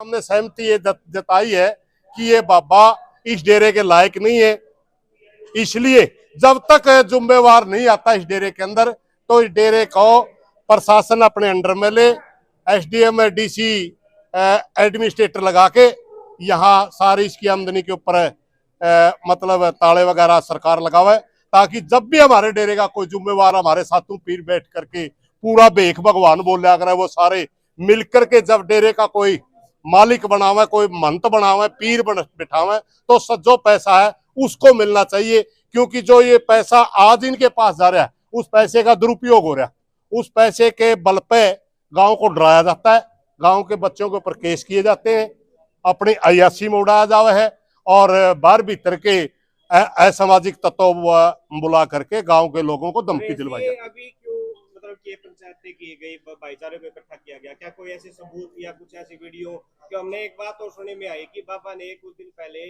हमने सहमति ये जताई है कि ये बाबा इस डेरे के लायक नहीं है, इसलिए जब तक जुम्मेवार नहीं आता इस डेरे के अंदर तो इस डेरे को प्रशासन अपने अंडर में ले, एसडीएम डीसी एडमिनिस्ट्रेटर लगा के यहाँ सारी इसकी आमदनी के ऊपर मतलब ताले वगैरह सरकार लगावे, ताकि जब भी हमारे डेरे का कोई जुम्मेवार हमारे साथों पीर बैठ करके पूरा बेख भगवान बोलिया करे, वो सारे मिल करके जब डेरे का कोई मालिक बनावे, कोई महंत बनावे, पीर बिठावे, तो जो पैसा है उसको मिलना चाहिए। क्योंकि जो ये पैसा आज इनके पास जा रहा है उस पैसे का दुरुपयोग हो रहा है, उस पैसे के बल पे गांव को डराया जाता है, गांव के बच्चों के ऊपर केस किए जाते हैं, अपनी अयासी में उड़ाया जावा है और बाहर भीतर के असामाजिक तत्व बुला करके गांव के लोगों को धमकी दिलवाई जाती है। अभी क्यों मतलब कि पंचायतें की गई, भाईचारे को इकट्ठा किया गया, क्या कोई ऐसे सबूत या कुछ ऐसी वीडियो? कि हमने एक बात और सुनने में आई कि बाबा ने कुछ दिन पहले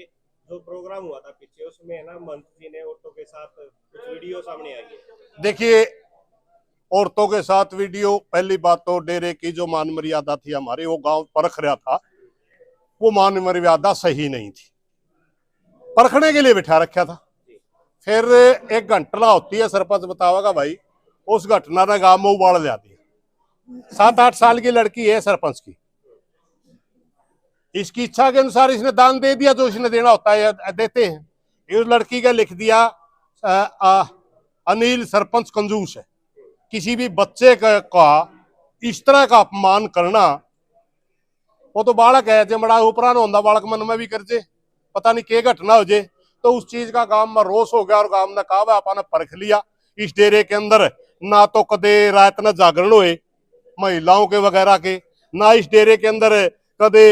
जो प्रोग्राम हुआ था पीछे, उसमें ना मंत्री जी ने औरतों के साथ कुछ वीडियो सामने आई है। देखिए, औरतों के साथ वीडियो, पहली बात तो डेरे की जो मान मर्यादा थी हमारी, वो गांव परख रहा था, वो मान मर्यादा सही नहीं थी, परखने के लिए बिठा रखा था। फिर एक घटना होती है, सरपंच बतावेगा भाई, उस घटना ने गांव में उबाल लिया दिया। 7-8 साल की लड़की है सरपंच की, इसकी इच्छा के अनुसार इसने दान दे दिया जो इसने देना होता है, देते हैं। इस लड़की का लिख दिया अनिल सरपंच कंजूस है। किसी भी बच्चे का इस तरह का अपमान करना, वो तो बालक है, जो बड़ा उपरान होता बालक मन में भी कर जे, पता नहीं क्या घटना हो जाए, तो उस चीज का गांव में रोष हो गया और गांव ने कहा आपने परख लिया। इस डेरे के अंदर ना तो कदे रात न जागरण हुए महिलाओं के वगैरह के, ना इस डेरे के अंदर कदे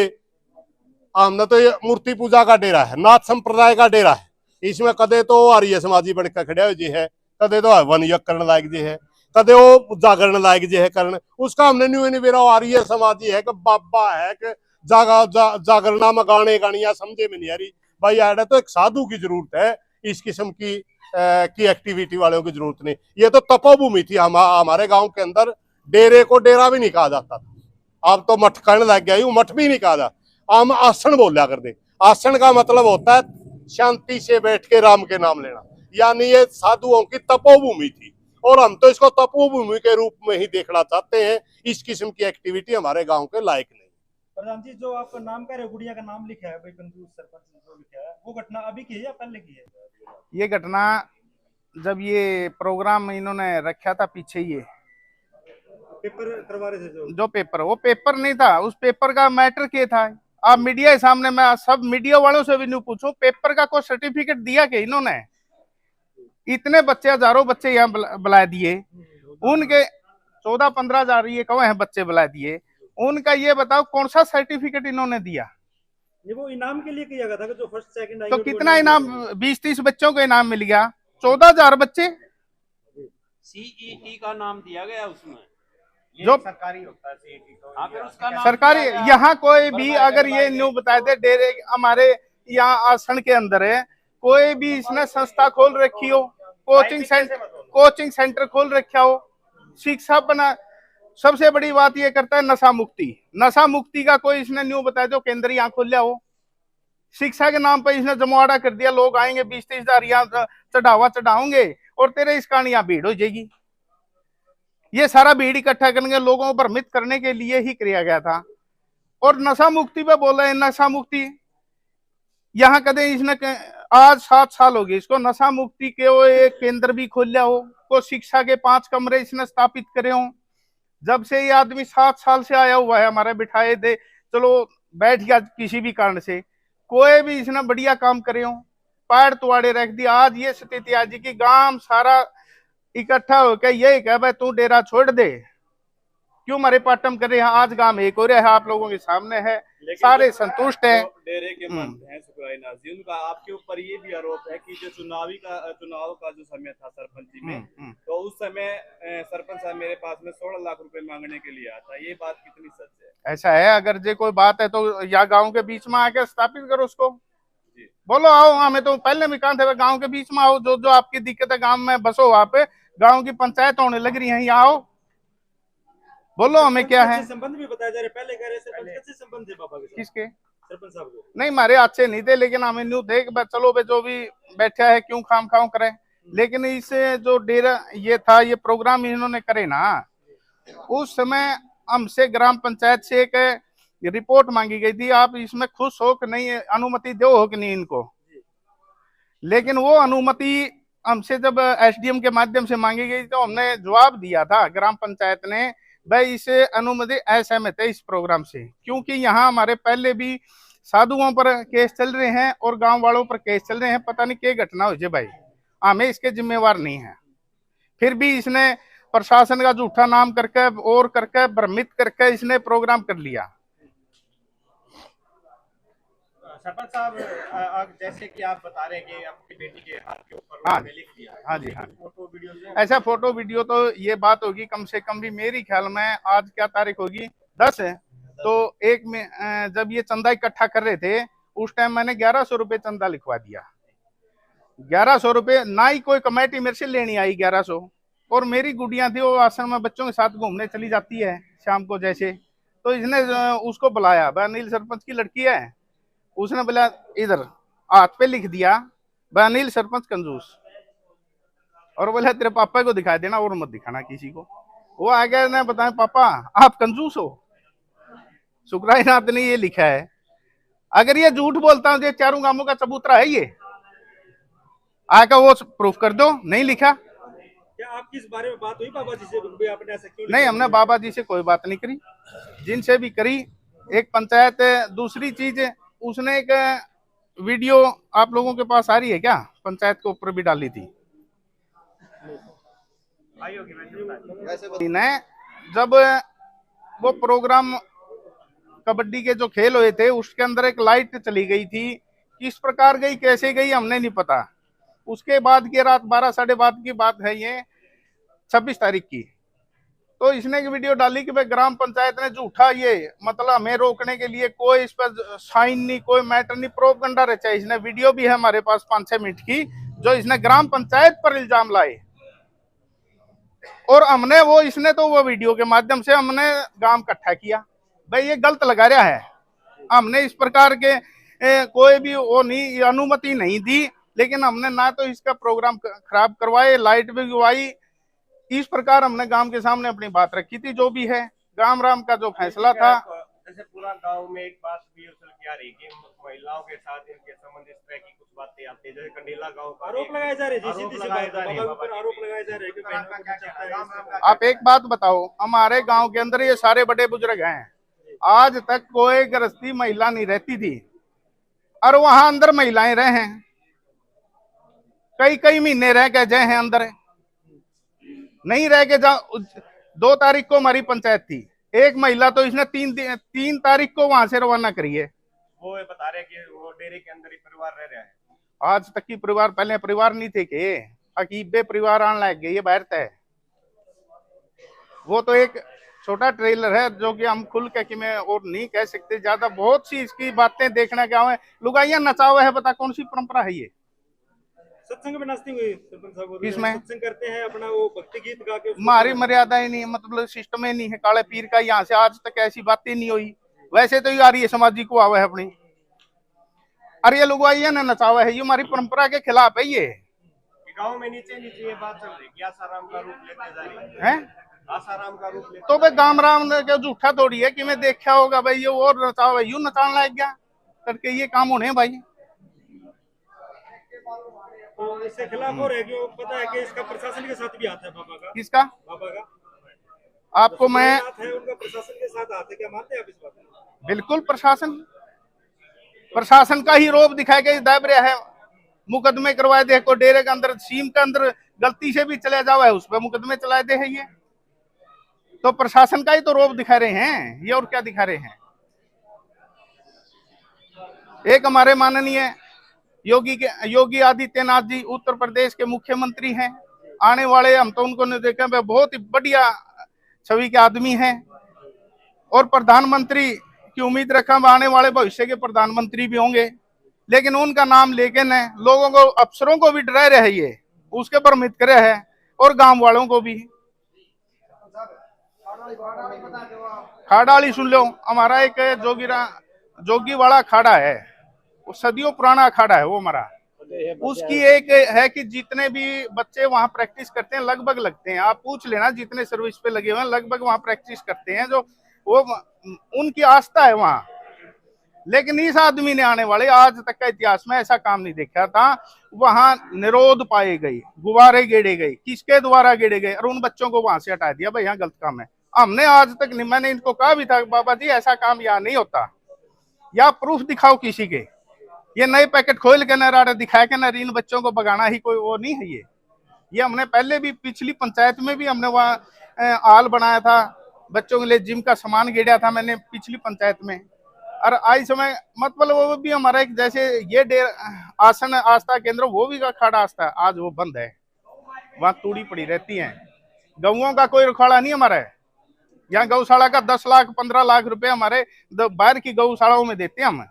हमने तो ये मूर्ति पूजा का डेरा है, नाथ संप्रदाय का डेरा है, इसमें कदे तो आर्य समाजी बनकर खड़े हो जी है, कदे तो वन यज्ञ करने लायक जी है, कदे वो जागरण लायक जी है करने, उसका हमने न्यू नहीं बेरा आर्य समाजी है कि बाबा है कि जागरणा में गाने गानिया समझे में नहीं आ रही भाई। आड़ा तो एक साधु की जरूरत है, इस किस्म की एक्टिविटी वालों की जरूरत नहीं। ये तो तपोभूमि थी हमारे गांव के अंदर, डेरे को डेरा भी नहीं कहा जाता था, अब तो मठ कहने लग गया, मठ भी नहीं कहा जाता, हम आसन बोलिया कर दे। आसन का मतलब होता है शांति से बैठ के राम के नाम लेना, यानी ये साधुओं की तपोभूमि थी और हम तो इसको तपोभूमि के रूप में ही देखना चाहते हैं। इस किस्म की एक्टिविटी हमारे गांव के लायक नहीं। प्रधान जी, जो आपका नाम कह रहे हो, गुड़िया का नाम लिखा है भाई, कंजूस सरपंच जो लिखा है, वो घटना अभी की है या पहले की है? ये घटना जब ये प्रोग्राम इन्होंने रखा था पीछे, ये पेपर करवा रहे थे जो पेपर, वो पेपर नहीं था, उस पेपर का मैटर क्या था? आप मीडिया के सामने, मैं सब मीडिया वालों से भी नहीं पूछूं, पेपर का कोई सर्टिफिकेट दिया क्या इन्होंने? इतने बच्चे, हजारों बच्चे यहाँ बुला दिए, उनके 14-15 हजार ये कौन है बच्चे बुला दिए, उनका ये बताओ कौन सा सर्टिफिकेट इन्होंने दिया? वो इनाम के लिए किया गया था कि जो फर्स्ट सेकंड आई, तो कितना इनाम? 20-30 बच्चों को इनाम मिल गया, 14,000 बच्चे। सीईटी का नाम दिया गया उसमें, जो सरकारी होता है सीईटी, तो फिर उसका नाम सरकारी, यहाँ कोई भी अगर ये न्यू बताए थे, डेरे हमारे यहाँ आसन के अंदर है, कोई भी इसने संस्था खोल रखी हो, कोचिंग सेंटर खोल रखा हो, शिक्षा बना, सबसे बड़ी बात ये करता है नशा मुक्ति का कोई इसने न्यू बताया जो केंद्र यहाँ खोल लिया हो। शिक्षा के नाम पर इसने जमवाड़ा कर दिया, लोग आएंगे 20-30 हजार यहाँ चढ़ावा चढ़ाओगे और तेरे इस कारण यहाँ भीड़ हो जाएगी। ये सारा भीड़ इकट्ठा करने, लोगों को भ्रमित करने के लिए ही किया गया था। और नशा मुक्ति पे बोल रहे हैं, नशा मुक्ति यहाँ कदे इसने, आज 7 साल हो गए इसको, नशा मुक्ति के वो एक केंद्र भी खोल लिया हो, को शिक्षा के 5 कमरे इसने स्थापित करे हो। जब से ये आदमी 7 साल से आया हुआ है, हमारे बिठाए थे, चलो बैठ गया किसी भी कारण से, कोई भी इसने बढ़िया काम करे हो, पैर तुआड़े रख दिया। आज ये स्थिति आज की गांव सारा इकट्ठा होकर यही कह भाई तू डेरा छोड़ दे, क्यों हमारे पाटम कर रहे हैं। आज गांव एक हो रहा है, आप लोगों के सामने है, सारे संतुष्ट हैं। डेरे के मंत हैं सुखराय नाथ जी, उनका आपके ऊपर ये भी आरोप है कि जो चुनाव का जो समय था सरपंची में, तो उस समय सरपंच साहब मेरे पास में 16 लाख रुपए मांगने के लिए आता, ये बात कितनी सच है? ऐसा है, अगर जो कोई बात है तो या गांव के बीच में आके स्थापित करो उसको, बोलो आओ, हमें तो पहले भी कहा था गांव के बीच में आओ, जो आपकी दिक्कत है गांव में बसो, वहां पे गांव की पंचायत होने लग रही है, यहाँ आओ। बोलो हमें क्या है। संबंध भी बताया जा रहा है, पहले कह रहे सरपंच कैसे संबंध थे पापा के साथ? किसके? सरपंच साहब को। नहीं, हमारे अच्छे नहीं थे, लेकिन हमें न्यू थे कि चलो बे जो भी बैठा है क्यों खाम खाम करे। लेकिन इसे जो डेरा ये था, ये प्रोग्राम इन्होंने करे ना, उस समय हमसे ग्राम पंचायत से एक रिपोर्ट मांगी गई थी, आप इसमें खुश हो कि नहीं, अनुमति दो हो कि नहीं इनको। लेकिन वो अनुमति हमसे जब एसडीएम के माध्यम से मांगी गई तो हमने जवाब दिया था ग्राम पंचायत ने, भाई इसे अनुमति असहमत है इस प्रोग्राम से, क्योंकि यहाँ हमारे पहले भी साधुओं पर केस चल रहे हैं और गांव वालों पर केस चल रहे हैं, पता नहीं क्या घटना हो जाए भाई, हमें इसके जिम्मेवार नहीं है। फिर भी इसने प्रशासन का झूठा नाम करके और करके भ्रमित करके इसने प्रोग्राम कर लिया। सरपंच साहब, जैसे कि आप बता रहे हैं कि आपकी बेटी के हाथ के ऊपर हाँ। उन्होंने लिख दिया, हाँ जी, हाँ। फोटो वीडियो ऐसा फोटो वीडियो तो ये बात होगी कम से कम भी, मेरी ख्याल में आज क्या तारीख होगी, 10 है, तो एक में जब ये चंदा इकट्ठा कर रहे थे उस टाइम मैंने 1100 रुपये चंदा लिखवा दिया। 1100 रुपये, ना ही कोई कमेटी मेरे से लेनी आई 1100। और मेरी गुड़िया थी, वो आश्रम में बच्चों के साथ घूमने चली जाती है शाम को जैसे, तो इसने उसको बुलाया, अनिल सरपंच की लड़की है, उसने बोला इधर हाथ पे लिख दिया अनिल सरपंच कंजूस, और बोला तेरे पापा को दिखा देना और मत दिखाना किसी को। वो आ गया ना, बताए पापा आप कंजूस हो, शुक्रानाथ ने ये लिखा है। अगर ये झूठ बोलता हूँ, ये चारों गांवों का चबूतरा है, ये आकर वो प्रूफ कर दो, नहीं लिखा। क्या आपकी इस बारे में बात हुई बाबा जी से, भी आपने ऐसा क्यों नहीं, हमने बाबा जी से कोई बात नहीं करी, जिनसे भी करी एक पंचायत। दूसरी चीज, उसने एक वीडियो आप लोगों के पास आ रही है क्या, पंचायत के ऊपर भी डाली थी ने, जब वो प्रोग्राम कबड्डी के जो खेल हुए थे उसके अंदर एक लाइट चली गई थी, किस प्रकार गई कैसे गई हमने नहीं पता। उसके बाद की रात 12 साढ़े 12 की बात है, ये 26 तारीख की, तो इसने एक वीडियो डाली कि भाई ग्राम पंचायत ने झूठा ये मतलब हमें रोकने के लिए कोई इस पर साइन नहीं, कोई मैटर नहीं, प्रोपगंडा रचा। इसने वीडियो भी है हमारे पास 5-6 मिनट की, जो इसने ग्राम पंचायत पर इल्जाम लाए, और हमने वो इसने तो वो वीडियो के माध्यम से हमने गांव इकट्ठा किया, भाई ये गलत लगा रहा है। हमने इस प्रकार के कोई भी वो नहीं, अनुमति नहीं दी, लेकिन हमने ना तो इसका प्रोग्राम खराब करवाए, लाइट भी गवाई। इस प्रकार हमने गांव के सामने अपनी बात रखी थी, जो भी है गांव राम का जो फैसला था। जैसे पूरा गांव में एक बात भी उछल के आ रही कि महिलाओं के साथ इनके संबंध इस तरह की कुछ बातें आती है, जैसे कंडीला गांव का आरोप लगाए जा रहे हैं, आरोप लगाए जा रहे हैं, आरोप लगाए जा रहे हैं कि बहनों को बचाता है। आप एक बात बताओ, हमारे गांव के अंदर ये सारे बड़े बुजुर्ग हैं, आज तक कोई गृहस्थी महिला नहीं रहती थी, और वहां अंदर महिलाएं रहे हैं, कई कई महीने रह के गए हैं अंदर, नहीं रह के जा। 2 तारीख को हमारी पंचायत थी, एक महिला तो इसने 3 तारीख को वहां से रवाना करी है। वो बता रहे कि वो डेरे के अंदर ही परिवार रह रहा है। आज तक की परिवार, पहले परिवार नहीं थे के अकीबे परिवार आने लग गए, ये बाहर तय। वो तो एक छोटा ट्रेलर है जो कि हम खुल के कि मैं और नहीं कह सकते ज्यादा, बहुत सी इसकी बातें देखने के आए। लुगाइयां नचावा है, पता कौन सी परंपरा है ये। सत्संग में नाचती हुई सरपंच साहब, किसमें? सत्संग करते हैं अपना वो भक्ति गीत गा के, हमारी मर्यादाएं नहीं है, मतलब सिस्टम ही नहीं है काले पीर का, यहाँ से आज तक ऐसी बातें नहीं हुई। वैसे तो ये आ रही है समाजी को आवा है अपनी, अरे ये लुगाइयां ने नचावा है, ये हमारी परंपरा के खिलाफ है। ये गांव में नीचे नीचे ये बात चल रही है, आसाराम का रूप लेते जा रही है, आसाराम का रूप लेते। तो भाई गाम राम के झूठा थोड़ी है कि मैं देखा होगा भाई ये और नचावा, यूं नचाने लग गया करके ये काम होने भाई। तो इसके खिलाफ हो रहे कि वो पता है कि इसका प्रशासन के साथ भी आता है बाबा का। किसका? बाबा का आपको मैं है, उनका प्रशासन के साथ आते हैं, क्या मानते हैं आप इस बात में? बिल्कुल प्रशासन का ही रोब दिखाया गया, दाब रहा है, मुकदमे करवाए दे को डेरे के अंदर, सीम के अंदर गलती से भी चले जावा है उस पर मुकदमे चलाए दे है। ये तो प्रशासन का ही तो रोब दिखा रहे हैं, ये और क्या दिखा रहे हैं। एक हमारे माननीय योगी आदित्यनाथ जी उत्तर प्रदेश के मुख्यमंत्री हैं, आने वाले हम तो उनको नहीं देखे, बहुत ही बढ़िया छवि के आदमी हैं, और प्रधानमंत्री की उम्मीद रखा, आने वाले भविष्य के प्रधानमंत्री भी होंगे। लेकिन उनका नाम लेके न लोगों को, अफसरों को भी डरा रहे, ये उसके भ्रमित करे है, और गांव वालों को भी। खाड़ाली सुन लो, हमारा एक जोगी वाला खाड़ा है, वो सदियों पुराना खाड़ा है वो हमारा। उसकी एक है कि जितने भी बच्चे वहां प्रैक्टिस करते हैं लगभग लगते हैं, आप पूछ लेना जितने सर्विस पे लगे हुए हैं लगभग वहां प्रैक्टिस करते हैं, जो वो उनकी आस्था है वहां। लेकिन इस आदमी ने आने वाले आज तक का इतिहास में ऐसा काम नहीं देखा था। वहां निरोध पाए गए, गुब्बारे गेड़े गए, किसके द्वारा गेड़े गए, और उन बच्चों को वहां से हटा दिया, भाई यहाँ गलत काम है। हमने आज तक नहीं, मैंने इनको कहा भी था बाबा जी ऐसा काम यहाँ नहीं होता, या प्रूफ दिखाओ किसी के, ये नए पैकेट खोल के न दिखाया के न इन बच्चों को भगाना ही कोई वो नहीं है। ये हमने पहले भी पिछली पंचायत में भी हमने वहाँ आल बनाया था, बच्चों के लिए जिम का सामान गेड़ा था मैंने पिछली पंचायत में। और आज समय मतलब वो भी हमारा एक जैसे ये आसन आस्था केंद्र वो भी का खाड़ा आस्था आज वो बंद है, वहाँ तूड़ी पड़ी रहती है। गौओं का कोई रखवाड़ा नहीं हमारा है, यहाँ गौशाला का 10 लाख 15 लाख रुपए हमारे बाहर की गौशालाओं में देते हैं हम,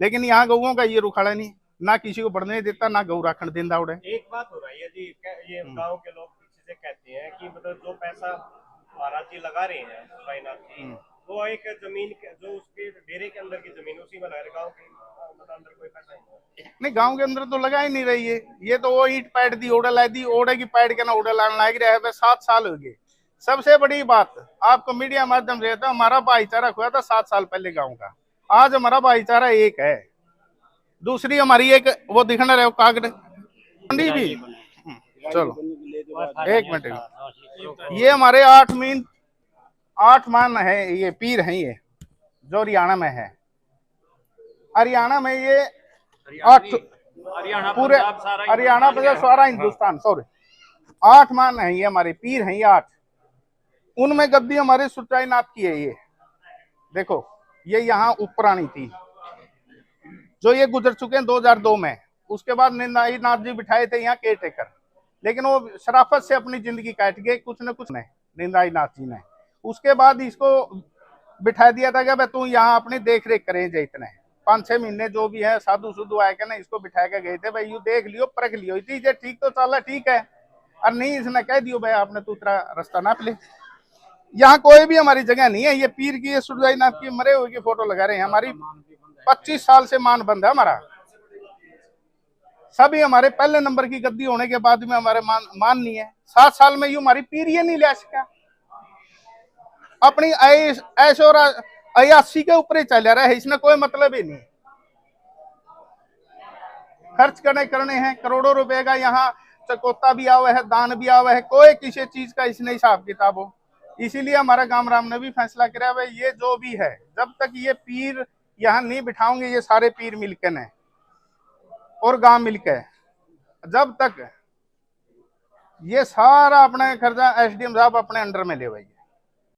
लेकिन यहाँ गौओं का ये रुखाड़ा नहीं, ना किसी को बढ़ने देता ना गौ राखण देता उड़े। एक बात हो रही है जी, ये गांव के लोग पीछे से कहते हैं कि मतलब जो पैसा महाराज जी लगा रहे हैं भाईनाथ जी, वो एक जमीन जो उसके डेरे के अंदर की जमीन उसी में लगा रहे, गांव के मतलब अंदर कोई पैसा नहीं, गांव के अंदर तो लगा ही नहीं रही है। ये तो वो ईट पैड दी ओढ़ लाई दी, ओढ़े की पैड के ना ओढ़े लाने लग रहा है, 7 साल हो गए। सबसे बड़ी बात आपको मीडिया माध्यम से था, हमारा भाईचारा खोया था 7 साल पहले गाँव का, आज हमारा भाईचारा एक है। दूसरी हमारी एक वो दिखना रहे कागड़ पंडित भी, चलो एक मिनट, ये हमारे 8 मान है, ये पीर हैं ये जो हरियाणा में है। हरियाणा में ये 8 पूरे हरियाणा पंजाब सारा हिंदुस्तान सॉरी 8 मान है ये हमारे पीर हैं ये 8। उनमें गद्दी हमारे सुचाई नाथ की है। ये देखो ये यहाँ ऊपरानी थी जो ये गुजर चुके हैं 2002 में। उसके बाद निंदाई नाथ जी बिठाए थे यहाँ केयर टेकर, लेकिन वो शराफत से अपनी जिंदगी काट गए कुछ न कुछ नहीं निंदाई नाथ जी ने। उसके बाद इसको बिठा दिया था कि भाई तू यहाँ अपनी देख रेख करें जो इतने 5-6 महीने जो भी है साधु सुधु आए के ना इसको बिठा के गए थे, भाई यू देख लियो परख लियो चीजें ठीक तो चला ठीक है, और नहीं इसने कह दियो भाई आपने तू तेरा रास्ता नाप ले। यहाँ कोई भी हमारी जगह नहीं है। ये पीर की सुरजाई नाथ की मरे हुए की फोटो लगा रहे हैं, हमारी 25 साल से मान बंद है हमारा। सभी हमारे पहले नंबर की गद्दी होने के बाद में हमारे मान नहीं है। 7 साल में यू हमारी पीर ये नहीं ले सका, अपनी ऐशो अयासी के ऊपर ही चल रहा है, इसमें कोई मतलब ही नहीं। खर्च करने हैं करोड़ों रुपए का, यहाँ चकोता भी आवा है दान भी आवा है, कोई किसी चीज का इसने हिसाब किताब हो। इसीलिए हमारा गांव राम ने भी फैसला किया भाई ये जो भी है जब तक ये पीर यहाँ नहीं बिठाओगे, ये सारे पीर मिलकर न और गांव मिलकर, जब तक ये सारा अपने खर्चा एसडीएम साहब अपने अंडर में ले भाई